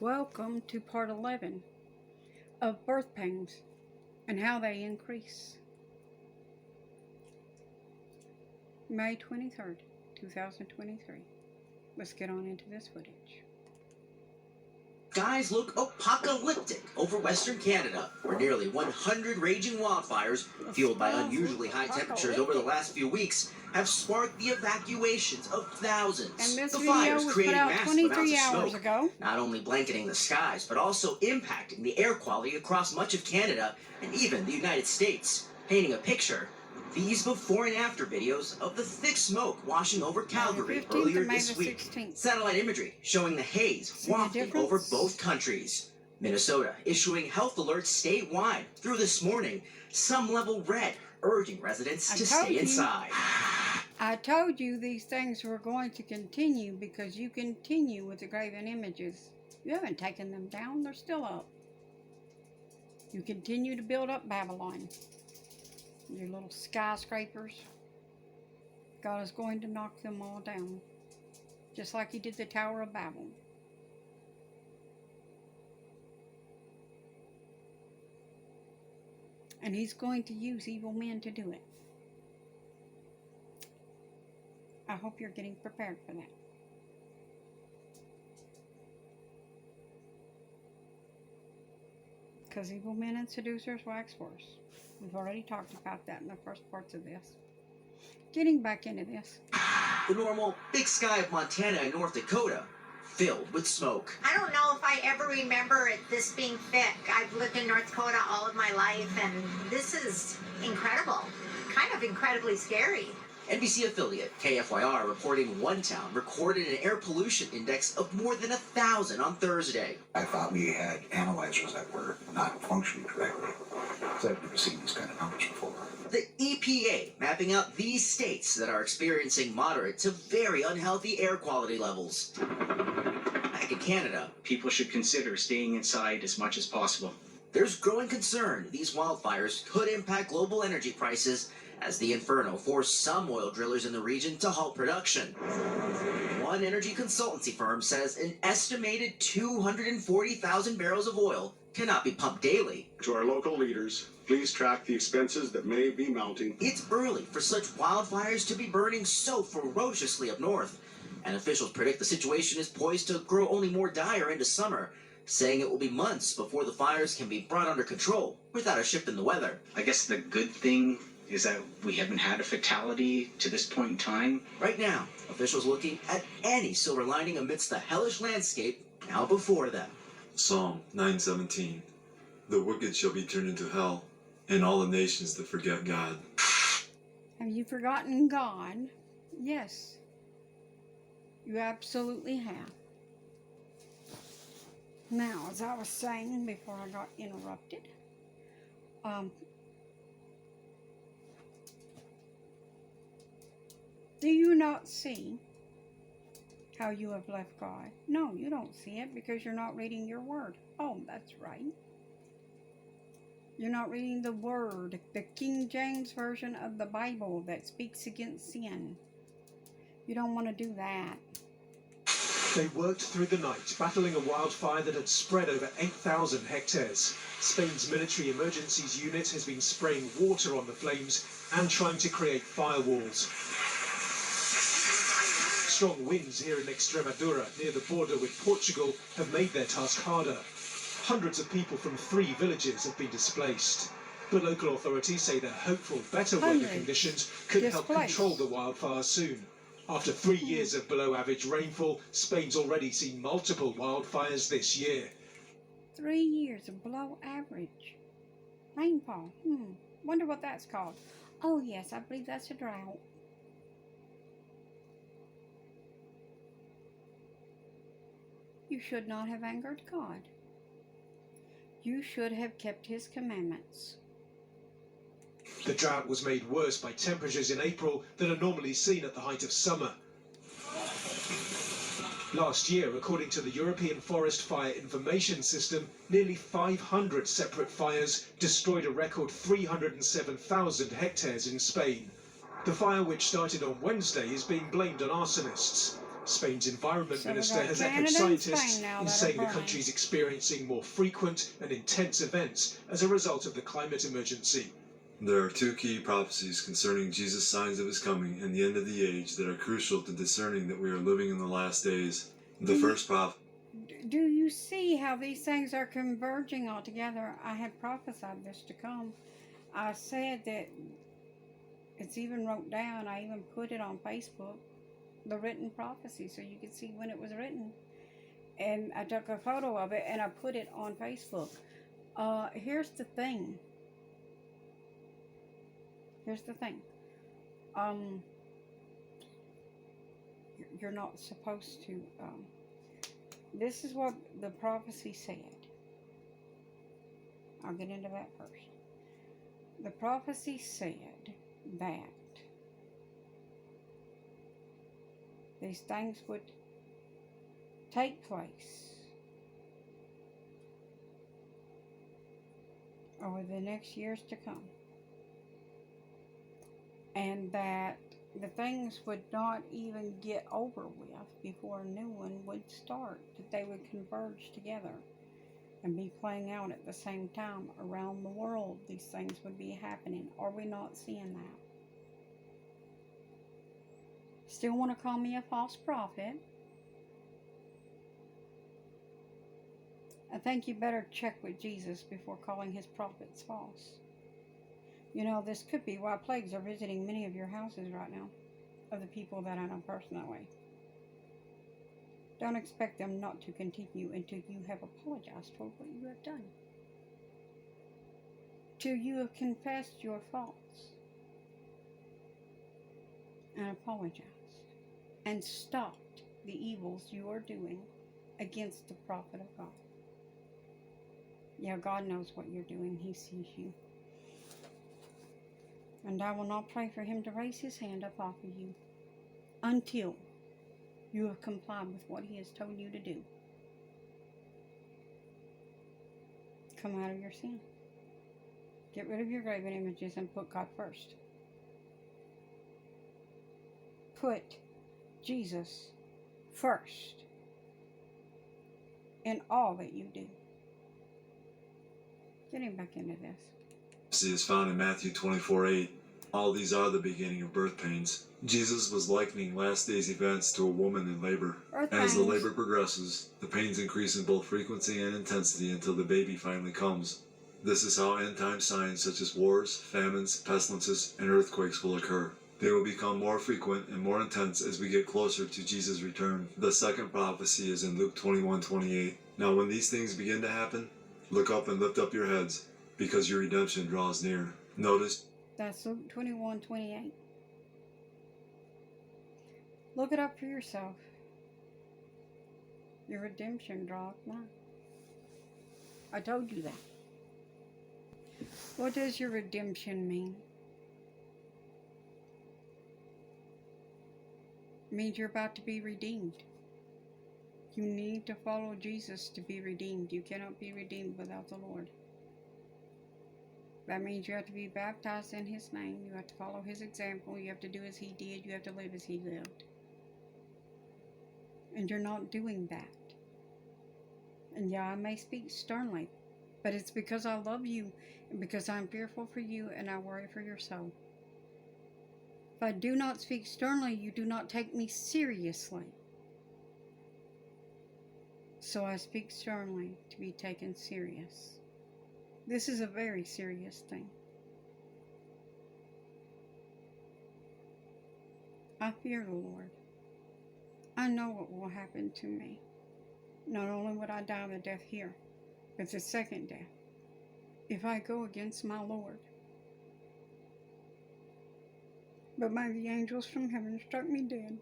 Welcome to part 11 of birth pains and how they increase. May 23rd, 2023. Let's get on into this footage. Skies look apocalyptic over Western Canada, where nearly 100 raging wildfires, fueled by unusually high temperatures over the last few weeks, have sparked the evacuations of thousands. And this the video fires was creating put out massive 23 amounts of hours smoke, ago. not only blanketing the skies, but also impacting the air quality across much of Canada and even the United States, painting a picture. These before and after videos of the thick smoke washing over Calgary earlier this week. 16th. Satellite imagery showing the haze wafting over both countries. Minnesota issuing health alerts statewide through this morning, some level red, urging residents to stay inside. I told you these things were going to continue because you continue with the graven images. You haven't taken them down, they're still up. You continue to build up Babylon. Your little skyscrapers. God is going to knock them all down. Just like he did the Tower of Babel. And he's going to use evil men to do it. I hope you're getting prepared for that. Because evil men and seducers wax worse. We've already talked about that in the first parts of this. Getting back into this. The normal big sky of Montana and North Dakota filled with smoke. I don't know if I ever remember this being thick. I've lived in North Dakota all of my life, and this is incredible. Kind of incredibly scary. NBC affiliate KFYR reporting one town recorded an air pollution index of more than 1,000 on Thursday. I thought we had analyzers that were not functioning correctly. So I've never seen these kind of numbers before. The EPA mapping out these states that are experiencing moderate to very unhealthy air quality levels. Back in Canada, people should consider staying inside as much as possible. There's growing concern these wildfires could impact global energy prices as the inferno forced some oil drillers in the region to halt production. One energy consultancy firm says an estimated 240,000 barrels of oil cannot be pumped daily. To our local leaders, please track the expenses that may be mounting. It's early for such wildfires to be burning so ferociously up north, and officials predict the situation is poised to grow only more dire into summer, saying it will be months before the fires can be brought under control without a shift in the weather. I guess the good thing is that we haven't had a fatality to this point in time. Right now, officials looking at any silver lining amidst the hellish landscape now before them. Psalm 9:17. The wicked shall be turned into hell, and all the nations that forget God. Have you forgotten God? Yes. You absolutely have. Now, as I was saying before I got interrupted, do you not see how you have left God? No, you don't see it because you're not reading your word. Oh, that's right. You're not reading the word, the King James Version of the Bible that speaks against sin. You don't want to do that. They worked through the night, battling a wildfire that had spread over 8,000 hectares. Spain's military emergencies unit has been spraying water on the flames and trying to create firewalls. Strong winds here in Extremadura, near the border with Portugal, have made their task harder. Hundreds of people from 3 villages have been displaced. But local authorities say they're hopeful better weather conditions could help control the wildfire soon. After 3 years of below-average rainfall, Spain's already seen multiple wildfires this year. 3 years of below average rainfall. Wonder what that's called. Oh yes, I believe that's a drought. You should not have angered God. You should have kept his commandments. The drought was made worse by temperatures in April that are normally seen at the height of summer. Last year, according to the European Forest Fire Information System, nearly 500 separate fires destroyed a record 307,000 hectares in Spain. The fire, which started on Wednesday, is being blamed on arsonists. Spain's environment So we minister got has Canada echoed and scientists Spain now in that are saying the burning. country is experiencing more frequent and intense events as a result of the climate emergency. There are two key prophecies concerning Jesus' signs of his coming and the end of the age that are crucial to discerning that we are living in the last days. The first prophecy. Do you see how these things are converging all together? I had prophesied this to come. I said that it's even wrote down. I even put it on Facebook, the written prophecy, so you could see when it was written. And I took a photo of it and I put it on Facebook. Here's the thing. You're not supposed to. This is what the prophecy said. I'll get into that first. The prophecy said that these things would take place over the next years to come, and that the things would not even get over with before a new one would start, that they would converge together and be playing out at the same time around the world. These things would be happening. Are we not seeing that? Still want to call me a false prophet? I think you better check with Jesus before calling his prophets false. You know, this could be why plagues are visiting many of your houses right now, of the people that I know personally. Don't expect them not to continue until you have apologized for what you have done. Till you have confessed your faults and apologized and stopped the evils you are doing against the prophet of God. Yeah, God knows what you're doing. He sees you. And I will not pray for him to raise his hand up off of you until you have complied with what he has told you to do. Come out of your sin. Get rid of your graven images and put God first. Put Jesus first in all that you do. Getting back into this. Prophecy is found in Matthew 24:8. All these are the beginning of birth pains. Jesus was likening last days events to a woman in labor. As the labor progresses, the pains increase in both frequency and intensity until the baby finally comes. This is how end-time signs such as wars, famines, pestilences, and earthquakes will occur. They will become more frequent and more intense as we get closer to Jesus' return. The second prophecy is in Luke 21:28. Now when these things begin to happen, look up and lift up your heads, because your redemption draws near. Notice. That's Luke 21:28. Look it up for yourself. Your redemption draweth nigh. I told you that. What does your redemption mean? It means you're about to be redeemed. You need to follow Jesus to be redeemed. You cannot be redeemed without the Lord. That means you have to be baptized in his name. You have to follow his example. You have to do as he did. You have to live as he lived. And you're not doing that. And yeah, I may speak sternly, but it's because I love you and because I'm fearful for you and I worry for your soul. If I do not speak sternly, you do not take me seriously. So I speak sternly to be taken serious. This is a very serious thing. I fear the Lord. I know what will happen to me. Not only would I die the death here, but the second death, if I go against my Lord. But may the angels from heaven struck me dead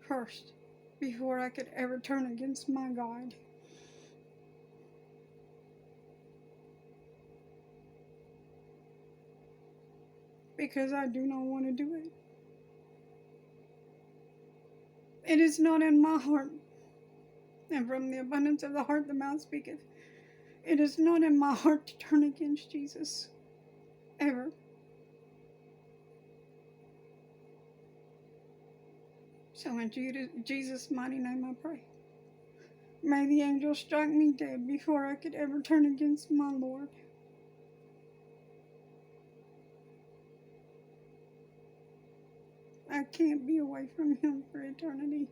first, before I could ever turn against my God. Because I do not want to do it. It is not in my heart, and from the abundance of the heart the mouth speaketh. It is not in my heart to turn against Jesus, ever. So in Jesus' mighty name I pray. May the angel strike me dead before I could ever turn against my Lord. I can't be away from him for eternity.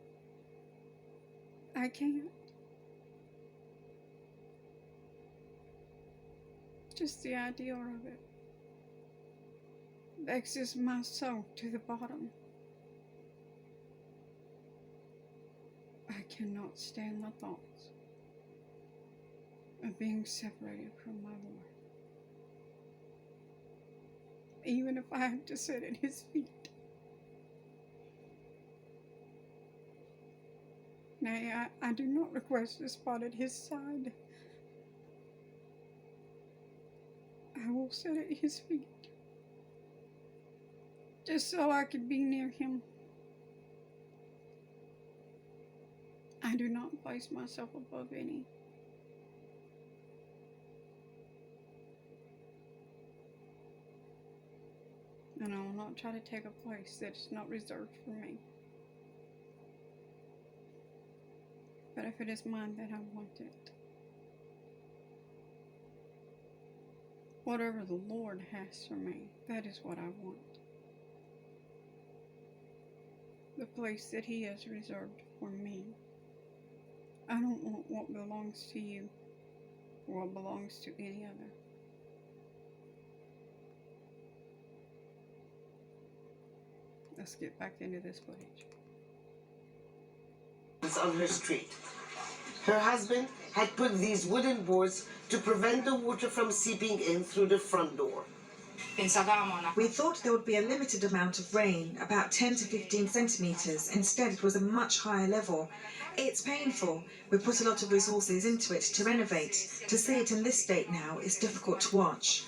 I can't. Just the idea of it vexes my soul to the bottom. I cannot stand the thoughts of being separated from my Lord. Even if I have to sit at his feet. Nay, I do not request a spot at his side. I will sit at his feet, just so I could be near him. I do not place myself above any. And I will not try to take a place that is not reserved for me. But if it is mine, then I want it. Whatever the Lord has for me, that is what I want. The place that he has reserved for me. I don't want what belongs to you or what belongs to any other. Let's get back into this footage. On her street. Her husband had put these wooden boards to prevent the water from seeping in through the front door. We thought there would be a limited amount of rain, about 10 to 15 centimetres. Instead, it was a much higher level. It's painful. We put a lot of resources into it to renovate. To see it in this state now is difficult to watch.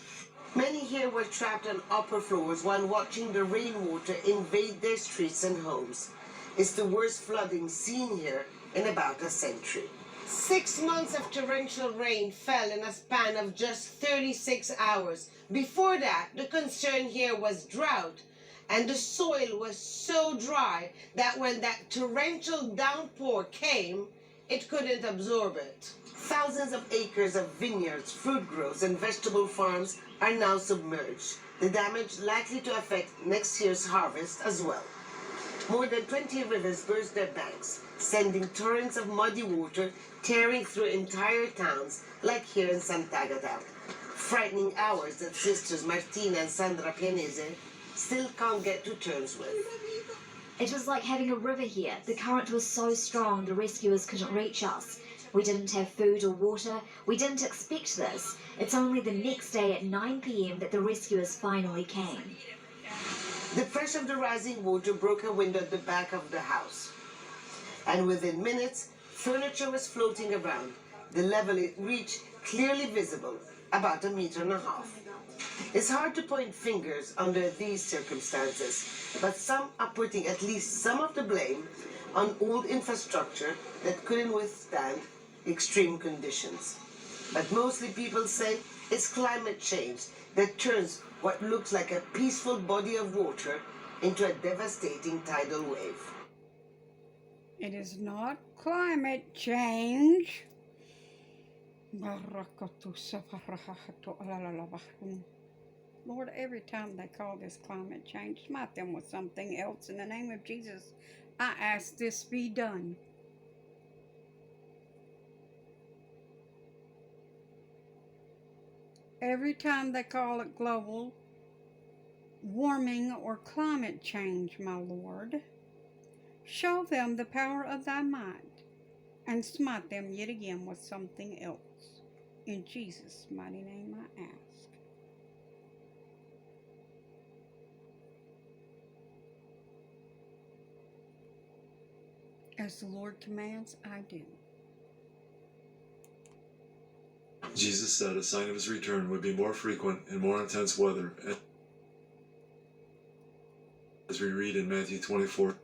Many here were trapped on upper floors while watching the rainwater invade their streets and homes. It's the worst flooding seen here in about a century. 6 months of torrential rain fell in a span of just 36 hours. Before that, the concern here was drought, and the soil was so dry that when that torrential downpour came, it couldn't absorb it. Thousands of acres of vineyards, fruit groves, and vegetable farms are now submerged. The damage likely to affect next year's harvest as well. More than 20 rivers burst their banks, sending torrents of muddy water tearing through entire towns, like here in Sant'Agata. Frightening hours that sisters Martina and Sandra Pianese still can't get to terms with. It was like having a river here. The current was so strong the rescuers couldn't reach us. We didn't have food or water. We didn't expect this. It's only the next day at 9 p.m. that the rescuers finally came. The pressure of the rising water broke a window at the back of the house. And within minutes, furniture was floating around. The level it reached clearly visible, about 1.5 meters. It's hard to point fingers under these circumstances, but some are putting at least some of the blame on old infrastructure that couldn't withstand extreme conditions. But mostly people say it's climate change that turns what looks like a peaceful body of water into a devastating tidal wave. It is not climate change. Lord, every time they call this climate change, smite them with something else. In the name of Jesus, I ask this be done. Every time they call it global warming or climate change, my Lord, show them the power of thy might and smite them yet again with something else. In Jesus' mighty name I ask. As the Lord commands, I do. Jesus said a sign of his return would be more frequent and more intense weather, as we read in Matthew 24,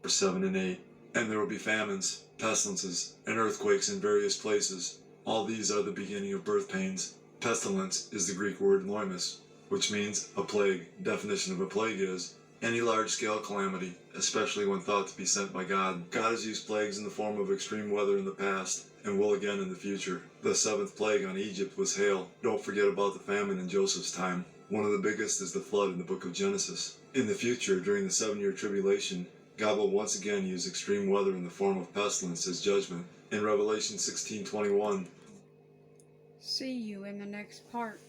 7 and 8. And there will be famines, pestilences, and earthquakes in various places. All these are the beginning of birth pains. Pestilence is the Greek word loimus, which means a plague. Definition of a plague is any large-scale calamity, especially when thought to be sent by God. God has used plagues in the form of extreme weather in the past, and will again in the future. The 7th plague on Egypt was hail. Don't forget about the famine in Joseph's time. One of the biggest is the flood in the book of Genesis. In the future, during the 7-year tribulation, God will once again use extreme weather in the form of pestilence as judgment. In Revelation 16:21, See you in the next part.